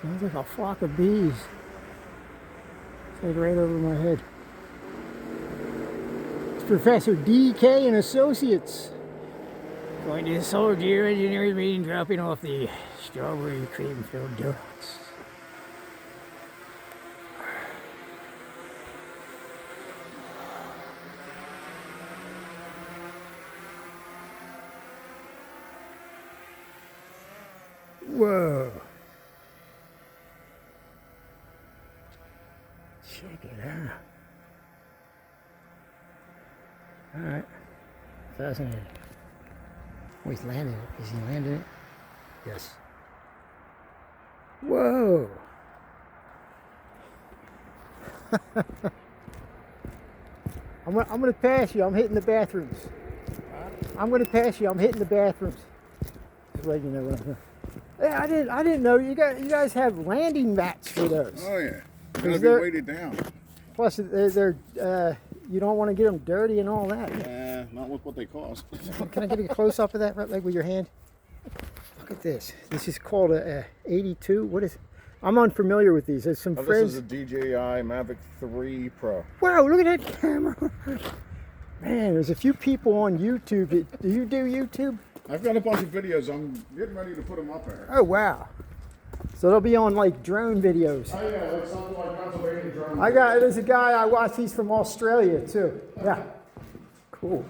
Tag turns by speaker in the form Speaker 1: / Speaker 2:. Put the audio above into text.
Speaker 1: Sounds like a flock of bees. It's like right over my head. It's Professor D.K. and Associates. Going to the Solar Geoengineering meeting, dropping off the strawberry cream-filled donuts. Whoa. Check it out. Alright. Fascinating. Oh, he's landed it. Is he landing it? Yes. Whoa. I'm gonna pass you. I'm hitting the bathrooms. I'm gonna pass you. I'm hitting the bathrooms. Just let you know what I'm doing. Yeah, I didn't know you guys have landing mats for those.
Speaker 2: Oh yeah, gotta be weighted down.
Speaker 1: Plus, they're you don't want to get them dirty and all that.
Speaker 2: Yeah, not with what they cost.
Speaker 1: Can I get a close up of that, right, like with your hand? Look at this. This is called a 82. What is? I'm unfamiliar with these. There's some friends.
Speaker 2: This is a DJI Mavic 3 Pro.
Speaker 1: Wow, look at that camera. Man, there's a few people on YouTube. Do you do YouTube?
Speaker 2: I've got a bunch of videos. I'm getting ready to put them up there.
Speaker 1: Oh, wow. So they'll be on like drone videos.
Speaker 2: Oh yeah, like something like Pennsylvania drone.
Speaker 1: There's a guy I watch, he's from Australia too. Yeah. Cool.